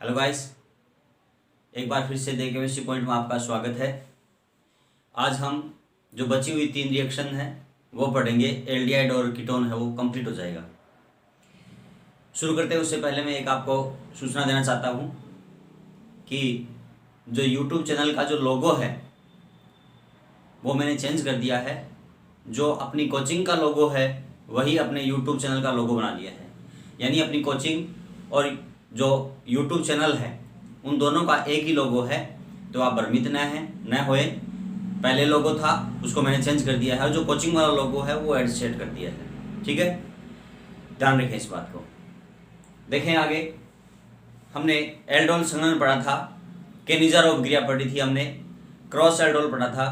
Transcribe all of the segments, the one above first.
Hello guys, एक बार फिर से द केमिस्ट्री पॉइंट में आपका स्वागत है। आज हम जो बची हुई 3 रिएक्शन है वो पढ़ेंगे। एल्डिहाइड और कीटोन है वो कंप्लीट हो जाएगा। शुरू करते हैं उससे पहले मैं एक आपको सूचना देना चाहता हूँ कि जो यूट्यूब चैनल का जो लोगो है वो मैंने चेंज कर दिया है। जो अपनी कोचिंग का लोगो है वही अपने यूट्यूब चैनल का लोगो बना लिया है। यानी अपनी कोचिंग और जो यूट्यूब चैनल है उन दोनों का एक ही लोगो है। तो आप भ्रमित न होए। पहले लोगो था उसको मैंने चेंज कर दिया है और जो कोचिंग वाला लोगो है वो एडजस्ट कर दिया है। ठीक है, ध्यान रखें इस बात को। देखें आगे, हमने एल्डोल संघनन पढ़ा था, केनिज़ारोव क्रिया पढ़ी थी हमने, क्रॉस एल्डोल पढ़ा था।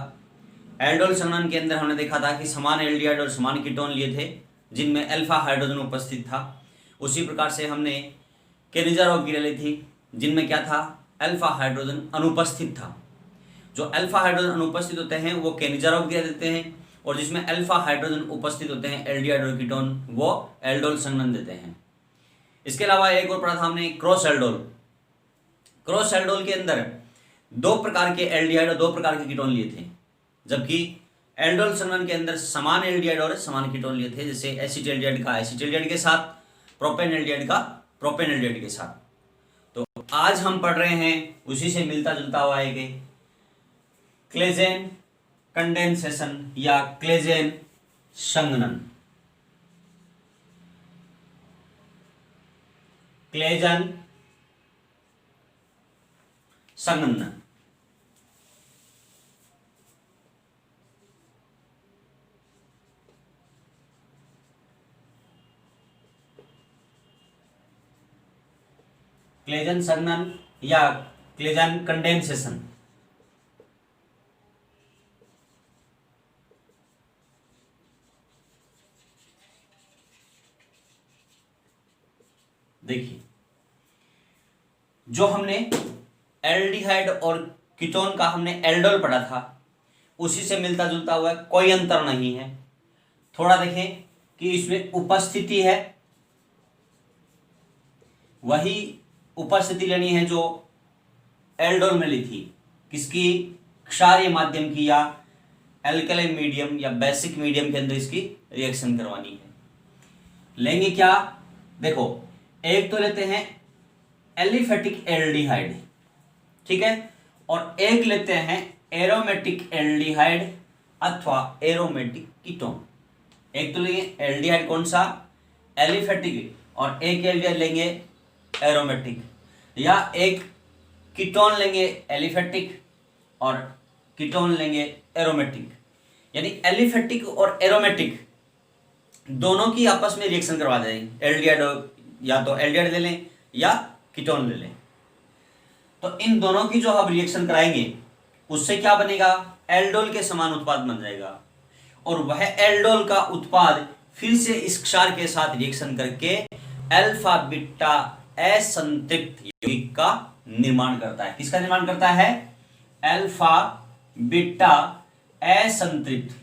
एल्डोल संघनन के अंदर हमने देखा था कि समान एल्डिहाइड और समान कीटोन लिए थे जिनमें अल्फा हाइड्रोजन उपस्थित था। उसी प्रकार से हमने केनिज़ारोव क्रिया ली थी जिनमें क्या था, अल्फा हाइड्रोजन अनुपस्थित था। जो अल्फा हाइड्रोजन अनुपस्थित होते हैं वो केनिज़ारोव क्रिया देते हैं और जिसमें अल्फा हाइड्रोजन उपस्थित होते हैं एल्डिहाइड और कीटोन वो एल्डोल संघनन देते हैं। इसके अलावा एक और पढ़ा था हमने क्रॉस एल्डोल। क्रॉस एल्डोल के अंदर 2 प्रकार के एल्डिहाइड और 2 प्रकार के कीटोन लिए थे, जबकि एल्डोल संघनन के अंदर समान एल्डिहाइड और समान कीटोन लिए थे। जैसे एसिटाल्डिहाइड का एसिटाल्डिहाइड के साथ, प्रोपेन एल्डिहाइड का प्रोपेन एल्डिहाइड के साथ। तो आज हम पढ़ रहे हैं उसी से मिलता जुलता हुआ एक क्लेजेन कंडेंसेशन या क्लेजेन संघनन। क्लेजन संघनन क्लेजन संघनन या क्लेजन कंडेंसेशन। देखिए, जो हमने एल्डिहाइड और कीटोन का हमने एल्डोल पढ़ा था उसी से मिलता जुलता हुआ है, कोई अंतर नहीं है। थोड़ा देखें कि इसमें उपस्थिति है, वही उपस्थिति लेनी है जो एल्डोल में ली थी। किसकी? क्षारीय माध्यम की या एल्कलाइन मीडियम या बेसिक मीडियम के अंदर इसकी रिएक्शन करवानी है। लेंगे क्या? देखो, एक तो लेते हैं एलिफेटिक एल्डिहाइड, ठीक है, और एक लेते हैं एरोमेटिक एल्डिहाइड अथवा एरोमेटिक कीटोन। एक तो लेंगे एल्डिहाइड कौन सा? एलिफेटिक, और एक एल्डिहाइड लेंगे एरोमेटिक, या एक कीटोन लेंगे एलिफेटिक और कीटोन लेंगे एरोमेटिक। यानी एलिफेटिक और एरोमेटिक दोनों की आपस में रिएक्शन करवा देंगे। एल्डिहाइड या तो एल्डिहाइड ले लें या कीटोन ले लें। तो इन दोनों की जो हम रिएक्शन कराएंगे उससे क्या बनेगा? एल्डोल के समान उत्पाद बन जाएगा और वह एल्डोल का उत्पाद फिर से इस क्षार के साथ रिएक्शन करके अल्फा बीटा असंतृप्त यौगिक का निर्माण करता है। किसका निर्माण करता है? अल्फा बीटा असंतृप्त,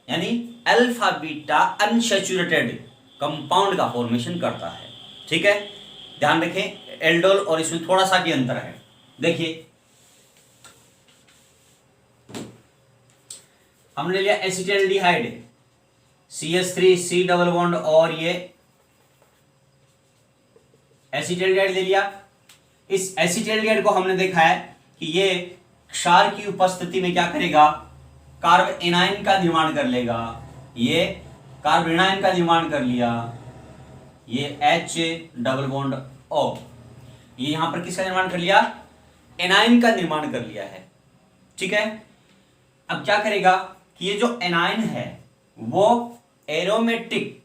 यानी अल्फा बीटा अनसैचुरेटेड कंपाउंड का फॉर्मेशन करता है। ठीक है, ध्यान रखें, एल्डोल और इसमें थोड़ा सा भी अंतर है। देखिए, हमने लिया acetaldehyde CH3 C double bond और ये एसिटाल्डिहाइड ले लिया। इस एसिटाल्डिहाइड को हमने देखा है कि ये क्षार की उपस्थिति में क्या करेगा? कार्ब एनाइन का निर्माण कर लेगा। ये कार्ब एनाइन का निर्माण कर लिया, ये H डबल बॉन्ड O, ये यहां पर किसका निर्माण कर लिया? एनाइन का निर्माण कर लिया है। ठीक है, अब क्या करेगा कि ये जो एनाइन है वो एरोमेटिक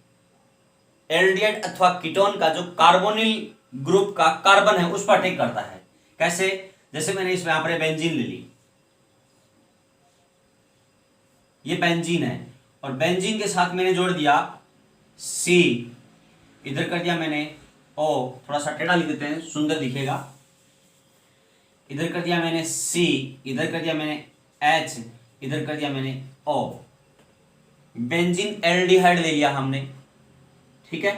एल्डिहाइड अथवा कीटोन का जो कार्बोनिल ग्रुप का कार्बन है उस पर अटैक करता है। कैसे? जैसे मैंने इसमें यहां पर बेंजीन ले ली, ये बेंजीन है और बेंजीन के साथ मैंने जोड़ दिया C, इधर कर दिया मैंने O, थोड़ा सा टेढ़ा लिख देते हैं सुंदर दिखेगा। इधर कर दिया मैंने C, इधर कर दिया मैंने H, इधर कर दिया मैंने O। बेंजीन एल्डिहाइड ले लिया हमने। ठीक है,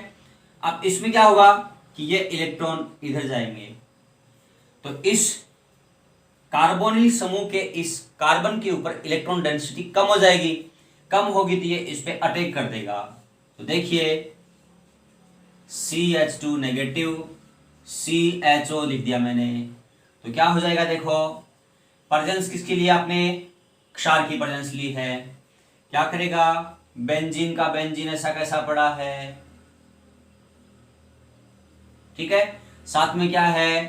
अब इसमें क्या होगा कि ये इलेक्ट्रॉन इधर जाएंगे, तो इस कार्बोनिल समूह के इस कार्बन के ऊपर इलेक्ट्रॉन डेंसिटी कम हो जाएगी, कम होगी तो ये इस पे अटैक कर देगा। तो देखिए CH2 नेगेटिव, CHO लिख दिया मैंने, तो क्या हो जाएगा देखो, प्रेजेंस किसकी ली आपने, क्षार की प्रेजेंस ली है, क्या करेगा, बेंजीन का बेंजीन ऐसा कैसा पड़ा है, ठीक है, साथ में क्या है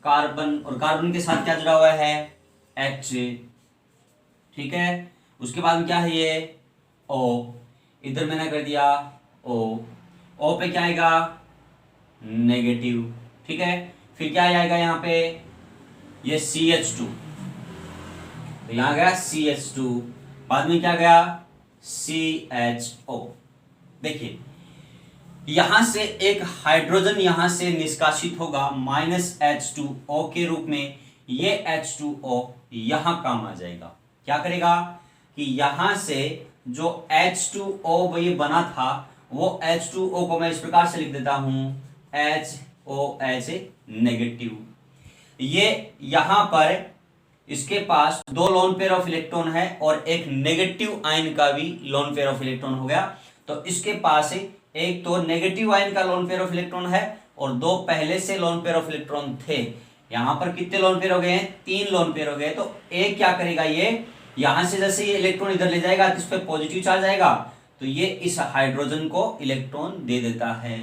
कार्बन, और कार्बन के साथ क्या जुड़ा हुआ है H, ठीक है, उसके बाद में क्या है ये O, इधर मैंने कर दिया O पे क्या आएगा नेगेटिव, ठीक है, फिर क्या आएगा यहाँ पे ये CH2, तो यहां गया CH2, बाद में क्या गया CHO। देखिए यहां से एक हाइड्रोजन यहां से निष्कासित होगा -H2O के रूप में, ये H2O यहां काम आ जाएगा, क्या करेगा कि यहां से जो H2O ये बना था वो H2O को मैं इस प्रकार से लिख देता हूं HOH नेगेटिव। ये यहां पर इसके पास दो लोन पेयर ऑफ इलेक्ट्रॉन है और एक नेगेटिव आयन का भी लोन पेयर ऑफ इलेक्ट्रॉन हो गया, तो इसके पास एक तो नेगेटिव आयन का लोन पेयर ऑफ इलेक्ट्रॉन है और दो पहले से लोन पेयर ऑफ इलेक्ट्रॉन थे। यहां पर कितने लोन पेयर हो गए हैं, 3 लोन पेयर हो गए, तो एक क्या करेगा ये यहां से जैसे ये इलेक्ट्रॉन इधर ले जाएगा तो इस पे पॉजिटिव चार्ज आएगा, तो ये इस हाइड्रोजन को इलेक्ट्रॉन दे देता है,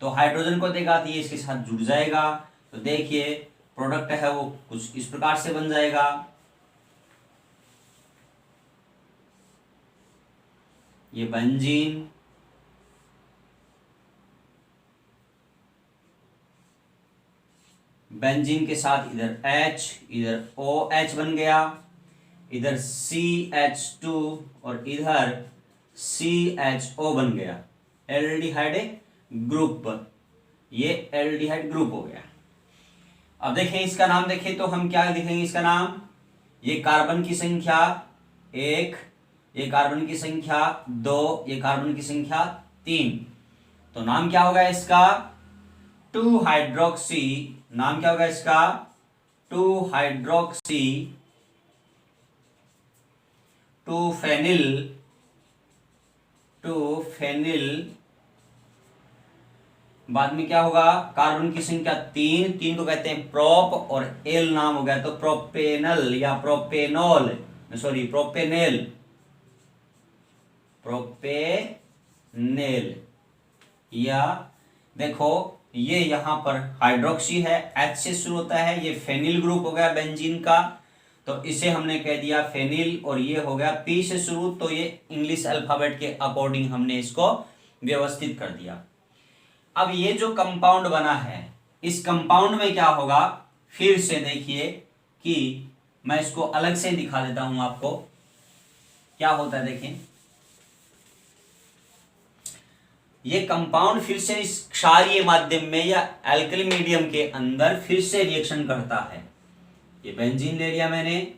तो हाइड्रोजन को देगा तो ये इसके साथ जुड़ जाएगा, तो देखिए प्रोडक्ट है वो कुछ इस प्रकार से बन जाएगा। ये बेंजीन, बेंजीन के साथ इधर H, इधर OH बन गया, इधर CH2 और इधर CHO बन गया, एल्डिहाइड ग्रुप, ये एल्डिहाइड ग्रुप हो गया। अब देखें इसका नाम देखें तो हम क्या लिखेंगे इसका नाम, ये कार्बन की संख्या 1, ये कार्बन की संख्या 2, ये कार्बन की संख्या 3, तो नाम क्या होगा इसका 2 हाइड्रोक्सी, नाम क्या होगा इसका 2 हाइड्रोक्सी 2 फेनिल, 2 फेनिल, बाद में क्या होगा कार्बन की संख्या 3, 3 को कहते हैं प्रोप और एल नाम हो गया तो प्रोपेनल या प्रोपेनॉल, सॉरी प्रोपेनेल, प्रोपेनेल, या देखो ये यहां पर हाइड्रोक्सी है, H से शुरू होता है, ये फेनिल ग्रुप हो गया बेंजीन का, तो इसे हमने कह दिया फेनिल, और ये हो गया P से शुरू, तो ये इंग्लिश अल्फाबेट के अकॉर्डिंग हमने इसको व्यवस्थित कर दिया। अब ये जो कंपाउंड बना है इस कंपाउंड में क्या होगा, फिर से देखिए कि मैं इसको अलग से दिखा देता हूं आपको क्या होता है। देखें ये कंपाउंड फिर से इस क्षारीय माध्यम में या एल्कली मीडियम के अंदर फिर से रिएक्शन करता है। ये बेंजीन ले लिया मैंने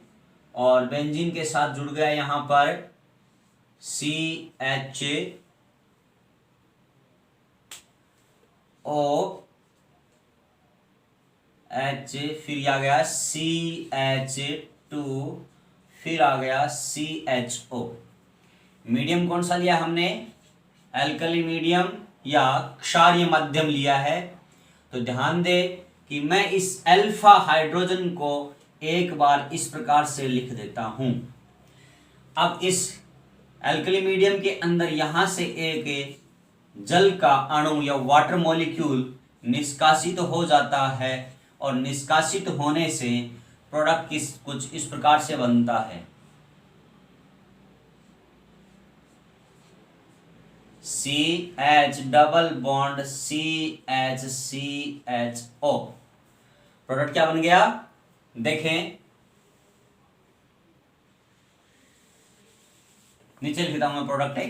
और बेंजीन के साथ जुड़ गया यहां पर CH O H, फिर आ गया CH2, फिर आ गया CHO। मीडियम कौन सा लिया हमने, एल्कली मीडियम या क्षारीय माध्यम लिया है। तो ध्यान दे कि मैं इस अल्फा हाइड्रोजन को एक बार इस प्रकार से लिख देता हूं। अब इस एल्कली मीडियम के अंदर यहां से एक जल का अणु या वाटर मॉलिक्यूल निष्कासित हो जाता है और निष्कासित होने से प्रोडक्ट कुछ इस प्रकार से बनता है, CH double bond CHCHO। Product क्या बन गया देखें, नीचे लिखता हूं मैं प्रोडक्ट है,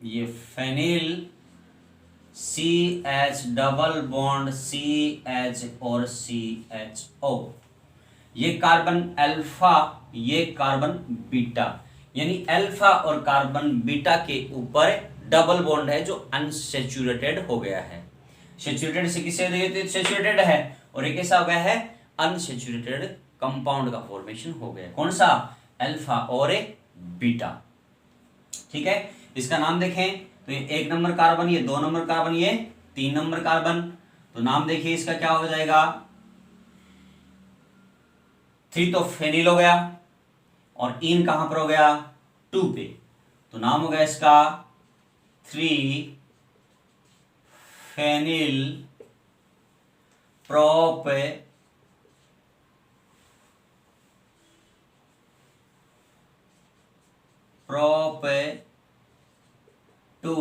ये phenyl CH double bond CH और CHO, ये कार्बन अल्फा ये कार्बन बीटा, यानी अल्फा और कार्बन बीटा के ऊपर डबल बॉन्ड है जो अनसैचुरेटेड हो गया है। सैचुरेटेड से किसे सैचुरेटेड है, और एक ऐसा हो गया है अनसैचुरेटेड कंपाउंड का फॉर्मेशन हो गया। कौन सा, अल्फा और बीटा। ठीक है, इसका नाम देखें तो ये 1 नंबर कार्बन, ये 2 नंबर कार्बन, ये 3 नंबर कार्बन। तो नाम देखिए इसका क्या हो जाएगा, 3 तो फेनिल हो गया, और इन कहां पर हो गया, 2 पे, तो नाम हो गया इसका 3 phenyl prop two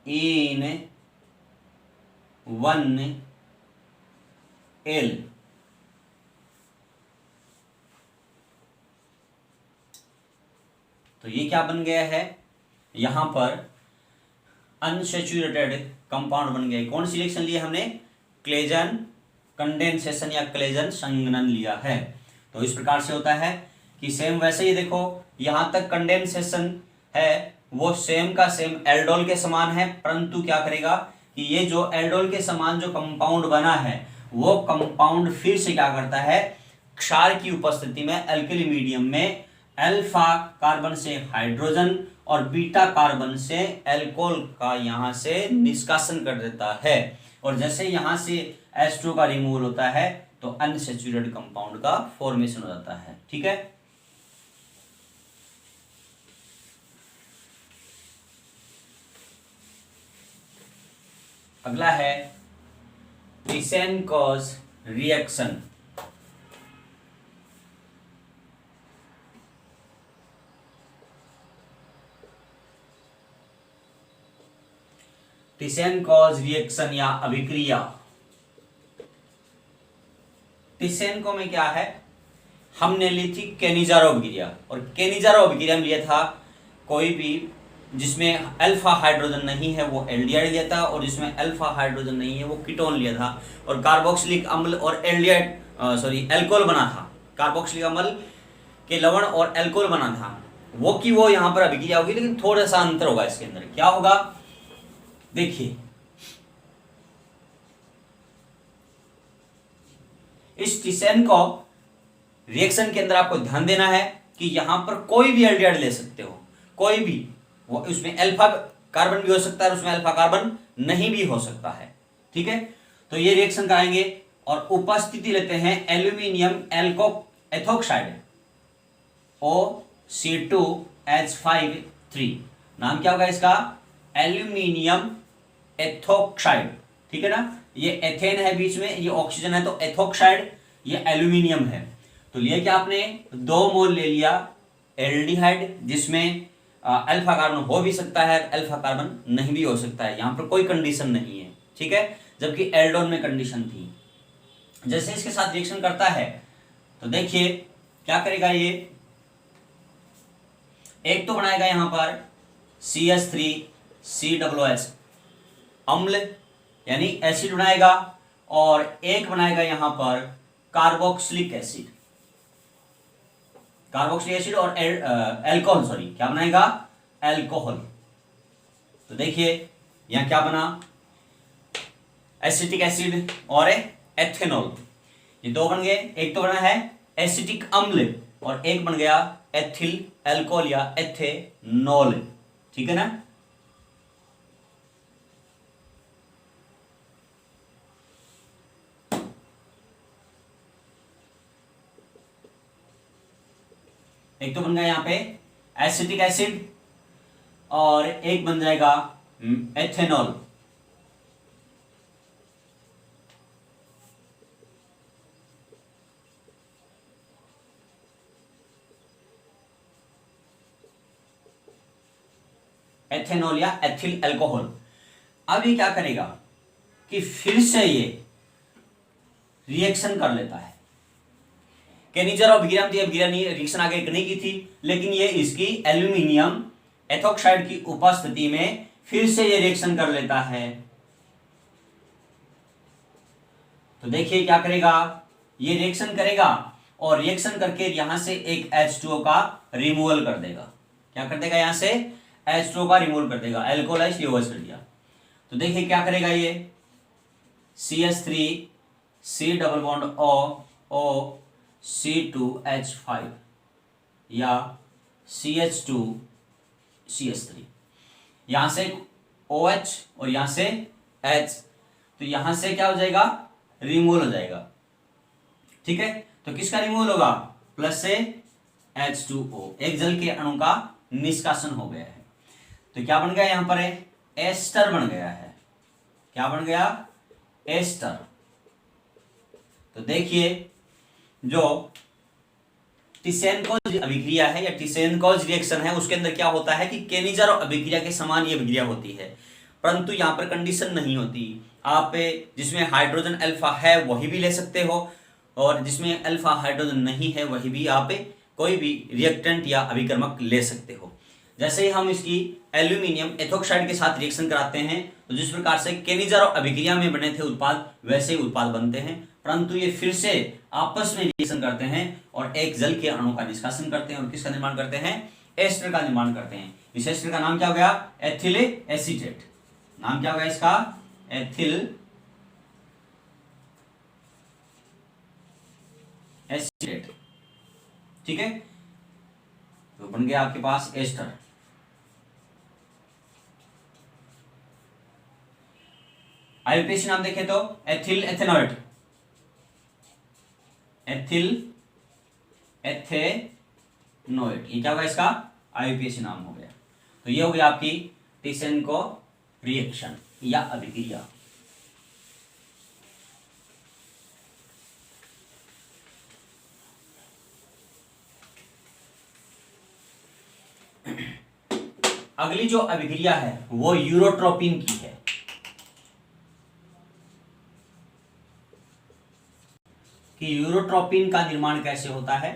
en 1 al. तो ये क्या बन गया है, यहां पर अनसैचुरेटेड कंपाउंड बन गया। कौन सी रिएक्शन लिया हमने, क्लेजन कंडेंसेशन या क्लेजन संघनन लिया है। तो इस प्रकार से होता है कि सेम वैसे ही देखो, यहां तक कंडेंसेशन है वो सेम का सेम एल्डोल के समान है, परंतु क्या करेगा कि ये जो एल्डोल के समान जो कंपाउंड बना है वो कंपाउंड फिर से क्या करता है, क्षार की उपस्थिति में एल्कली मीडियम में अल्फा कार्बन से हाइड्रोजन और बीटा कार्बन से एल्कोहल का यहां से निष्कासन कर देता है, और जैसे यहां से H2 का रिमूवल होता है तो अनसैचुरेटेड कंपाउंड का फॉर्मेशन हो जाता है। ठीक है, अगला है टिसेनकोज रिएक्शन। टिसेनकोज रिएक्शन या अभिक्रिया। टिसेनको में क्या है, हमने ली थी केनिजारो अभिक्रिया, और केनिजारो अभिक्रिया में लिया था कोई भी जिसमें अल्फा हाइड्रोजन नहीं है वो एल्डिहाइड लिया था, और जिसमें अल्फा हाइड्रोजन नहीं है वो कीटोन लिया था, और कार्बोक्सिलिक अम्ल और एल्डिहाइड एल्कोहल बना था, कार्बोक्सिलिक अम्ल के लवण और एल्कोहल बना था, वो की वो यहां पर अभिक्रिया होगी, लेकिन थोड़ा सा अंतर होगा इसके अंदर। क्या होगा, देखिए इस टिसेनको रिएक्शन के अंदर आपको ध्यान देना है कि यहां पर कोई भी एल्डिहाइड ले सकते हो, कोई भी, वो उसमें अल्फा कार्बन भी हो सकता है और उसमें अल्फा कार्बन नहीं भी हो सकता है। ठीक है, तो ये रिएक्शन कराएंगे और उपस्थिति लेते हैं एल्यूमिनियम एथोक्साइड OC2H5 नाम क्या होगा इसका, एल्यूमिनियम एथोक्साइड। ठीक है ना, ये एथेन है बीच में, ये ऑक्सीजन है, तो एथोक्साइड ये एल्यूमिनियम है। तो लिया क्या आपने, 2 मोल ले लिया एल्डिहाइड, जिसमें अल्फा कार्बन हो भी सकता है, अल्फा कार्बन नहीं भी हो सकता है, यहां पर कोई कंडीशन नहीं है। ठीक है, जबकि एल्डोन में कंडीशन थी। जैसे इसके साथ रिएक्शन करता है तो देखिए क्या करेगा, ये एक तो बनाएगा यहां पर CH3COOH अम्ल यानी एसिड बनाएगा, और एक बनाएगा यहां पर कार्बोक्सिलिक एसिड, कार्बोक्सिलिक एसिड और एल्कोहल, सॉरी क्या बनाएगा, एल्कोहल। तो देखिए यहां क्या बना, एसिटिक एसिड और एथेनॉल, ये 2 बन गए। एक तो बना है एसिटिक अम्ल और एक बन गया एथिल एल्कोहल या एथेनॉल। ठीक है ना, एक तो बन गया यहां पे एसिटिक एसिड और एक बन जाएगा एथेनॉल। एथेनॉल या एथिल अल्कोहल। अब ये क्या करेगा कि फिर से ये रिएक्शन कर लेता है। केनिजर और विग्राम थी, अब रिएक्शन आगे नहीं की थी, लेकिन ये इसकी एल्यूमिनियम एथोक्साइड की उपस्थिति में फिर से ये रिएक्शन कर लेता है। तो देखिए क्या करेगा, ये रिएक्शन करेगा और रिएक्शन करके यहां से एक H2O का रिमूवल कर देगा। क्या कर देगा? यहां से H2O का रिमूवल कर देगा, एल्कोलाइज रिवर्स कर दिया। तो देखिए क्या करेगा ये, CH3 C double bond O C2H5 या CH2 CH3, यहां से OH और यहां से H, तो यहां से क्या हो जाएगा? रिमूवल हो जाएगा। ठीक है, तो किसका रिमूवल होगा? प्लस से H2O, एक जल के अणु का निष्कासन हो गया है। तो क्या बन गया? यहां पर है एस्टर बन गया है। क्या बन गया? एस्टर। तो देखिए जो टिसेनकोज अभिक्रिया है या टिसेनकोज रिएक्शन है, उसके अंदर क्या होता है कि केनिज़ारो अभिक्रिया के समान ये अभिक्रिया होती है, परंतु यहां पर कंडीशन नहीं होती। आप जिसमें हाइड्रोजन अल्फा है वही भी ले सकते हो, और जिसमें अल्फा हाइड्रोजन नहीं है वही भी आप कोई भी रिएक्टेंट या अभिकर्मक ले सकते हो। जैसे ही हम इसकी एल्यूमिनियम एथोक्साइड के साथ रिएक्शन कराते हैं, तो जिस प्रकार से केनिज़ारो अभिक्रिया में बने थे उत्पाद, वैसे ही उत्पाद बनते हैं, परंतु ये फिर से आपस में रिएक्शन करते हैं और एक जल के अणु का निष्कासन करते हैं और किसका निर्माण करते हैं? एस्टर का निर्माण करते हैं। इस एस्टर का नाम क्या हो गया? Ethyl acetate. नाम क्या होगा इसका? Ethyl acetate. ठीक है, तो बन गया आपके पास एस्टर। आईयूपीएसी नाम देखें तो एथिल एथेनॉइड, एथिल एथेनॉइड, ये क्या होगा? इसका आईयूपीएसी नाम हो गया। तो ये हो गया आपकी टिसेनको रिएक्शन या अभिक्रिया। अगली जो अभिक्रिया है वो यूरोट्रोपिन की है। कि यूरोट्रोपिन का निर्माण कैसे होता है?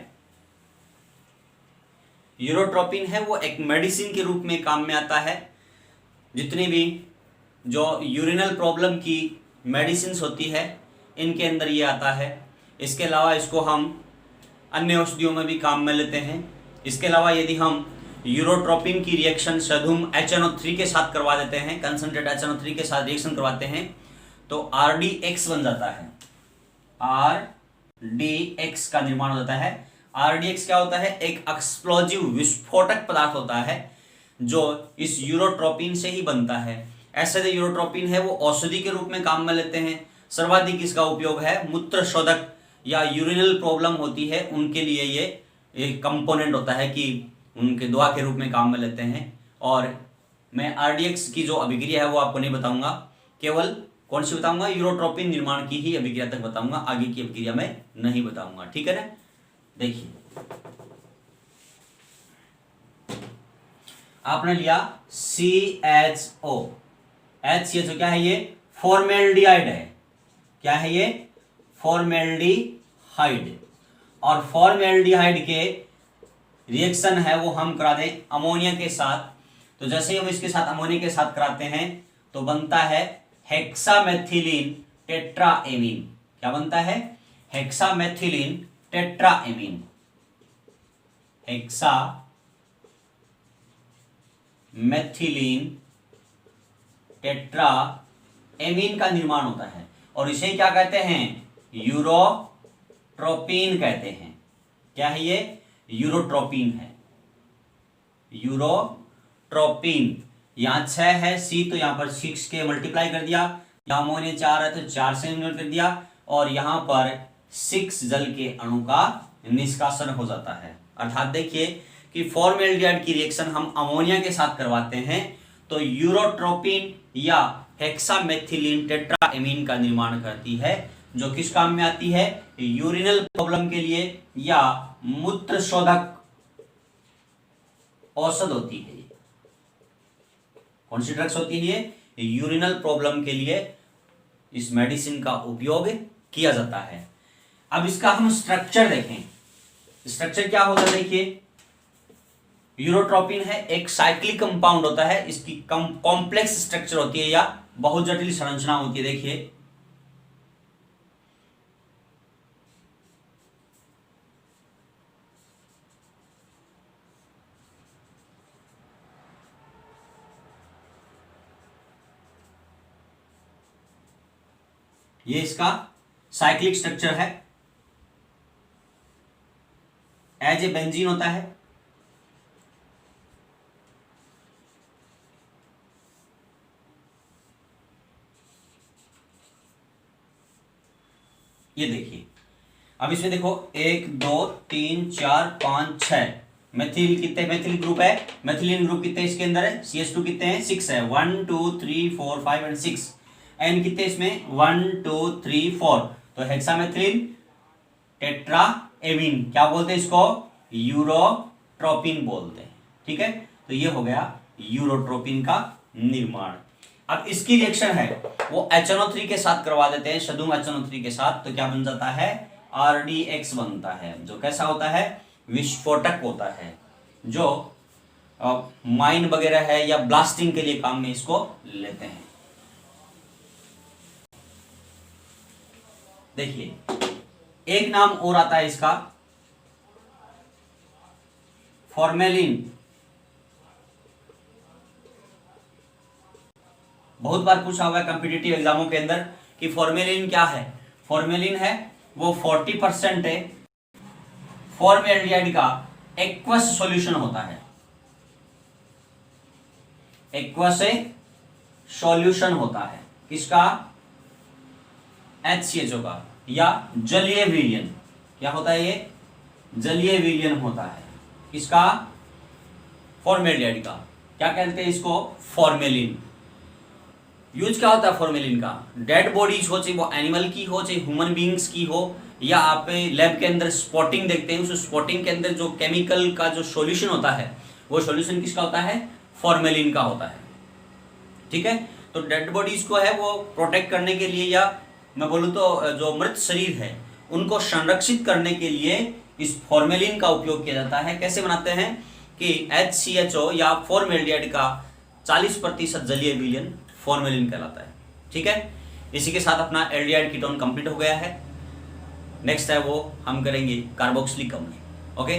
यूरोट्रोपिन है वो एक मेडिसिन के रूप में काम में आता है। जितनी भी जो यूरिनल प्रॉब्लम की मेडिसिन होती है इनके अंदर ये आता है। इसके अलावा इसको हम अन्य औषधियों में भी काम में लेते हैं। इसके अलावा यदि हम यूरोट्रोपिन की रिएक्शन सदुम HNO3 के साथ करवा देते हैं, कंसंट्रेट HNO3 के साथ रिएक्शन करवाते हैं, तो RDX बन जाता है। RDX का निर्माण हो जाता है। RDX क्या होता है? एक एक्सप्लोजिव विस्फोटक पदार्थ होता है जो इस यूरोट्रोपिन से ही बनता है। ऐसे जो यूरोट्रोपिन है वो औषधि के रूप में काम में लेते हैं। सर्वाधिक इसका उपयोग है मूत्र शोधक या यूरिनल प्रॉब्लम होती है उनके लिए ये एक कंपोनेंट होता है कि उनके दवा के रूप में काम में लेते हैं। और मैं RDX की जो अभिक्रिया है वो आपको नहीं बताऊंगा, केवल कौन सी बताऊंगा? यूरोट्रोपिन निर्माण की ही अभिक्रिया तक बताऊंगा, आगे की अभिक्रिया में नहीं बताऊंगा। ठीक है ना? देखिए आपने लिया CHO, HCHO क्या है? ये फॉर्मेल्डिहाइड है। क्या है ये? फॉर्मेल्डिहाइड। और फॉर्मेल्डिहाइड के रिएक्शन है वो हम करा दें अमोनिया के साथ। तो जैसे ही हम इसके साथ अमोनिया के साथ कराते हैं तो बनता है हेक्सामेथिलीन टेट्राएमीन। क्या बनता है? Hexamethylene tetraammine. हेक्सामेथिलीन टेट्राएमीन का निर्माण होता है और इसे क्या कहते हैं? यूरोट्रोपिन कहते हैं। क्या है ये? यूरोट्रोपिन है। यूरोट्रोपिन। यहां 6 है C, तो यहां पर 6 के मल्टीप्लाई कर दिया। यहां अमोनिया 4 है तो 4 से मल्टीप्लाई कर दिया और यहां पर 6 जल के अणु का निष्कासन हो जाता है। अर्थात देखिए कि फॉर्मेल्डिहाइड की रिएक्शन हम अमोनिया के साथ करवाते हैं तो यूरोट्रोपिन या हेक्सामेथिलीन टेट्राएमीन का निर्माण करती है, जो किस काम में आती है? यूरिनल प्रॉब्लम के लिए या मूत्र शोधक औषध होती है। कौन सी ड्रग्स होती है? ये यूरिनल प्रॉब्लम के लिए इस मेडिसिन का उपयोग किया जाता है। अब इसका हम स्ट्रक्चर देखें। स्ट्रक्चर क्या होगा? देखिए यूरोट्रोपिन है एक साइक्लिक कंपाउंड होता है। इसकी कॉम्प्लेक्स स्ट्रक्चर होती है या बहुत जटिल संरचना होती है। देखिए ये इसका साइक्लिक स्ट्रक्चर है। एज ए बेंजीन होता है, ये देखिए। अब इसमें देखो 1 2 3 4 5 6 मेथिल कितने मेथिल ग्रुप है, मेथिलीन ग्रुप कितने इसके अंदर है, CH2 कितने हैं 6 है, 1 2 3 4 5 एंड 6। एन कितने इसमें 1 2 3 4, तो हेक्सामेथिलीन टेट्रा एमीन, क्या बोलते हैं इसको, यूरोट्रोपिन बोलते हैं। ठीक है, तो ये हो गया यूरोट्रोपिन का निर्माण। अब इसकी रिएक्शन है वो HNO3 के साथ करवा देते हैं, सदुम HNO3 के साथ, तो क्या बन जाता है, RDX बनता है, जो कैसा होता है, विस्फोटक होता है, जो माइन वगैरह है या ब्लास्टिंग के लिए काम में इसको लेते हैं। देखिए एक नाम और आता है इसका, फॉर्मेलिन। बहुत बार पूछा हुआ है कॉम्पिटिटिव एग्जामों के अंदर कि फॉर्मेलिन क्या है। फॉर्मेलिन है वो 40% है फॉर्मेल्डिहाइड का एक्वस सॉल्यूशन होता है, एक्वस सॉल्यूशन होता है किसका, HCHO का, या जलीय विलयन, क्या होता है ये, जलीय विलयन होता है किसका, फॉर्मेल्डिहाइड का। क्या कहते हैं इसको, फॉर्मेलिन। यूज क्या होता है फॉर्मेलिन का, डेड बॉडीज हो, चाहे वो एनिमल की हो चाहे ह्यूमन बींग्स की हो, या आप लैब के अंदर स्पॉटिंग देखते हैं, उस स्पॉटिंग के अंदर जो केमिकल का जो सॉल्यूशन होता है वो सॉल्यूशन किसका होता है, फॉर्मेलिन का होता है। ठीक है, तो डेड बॉडीज को है वो प्रोटेक्ट करने के लिए, या मैं बोलूँ तो जो मृत शरीर है उनको संरक्षित करने के लिए इस फॉर्मेलिन का उपयोग किया जाता है। कैसे बनाते हैं कि HCHO या फॉर्मेल्डिहाइड का 40% जलीय विलयन फॉर्मेलिन कहलाता है। ठीक है, इसी के साथ अपना एल्डिहाइड कीटोन कंप्लीट हो गया है। नेक्स्ट है वो हम करेंगे कार्बोक्सिलिक अम्ल। ओके।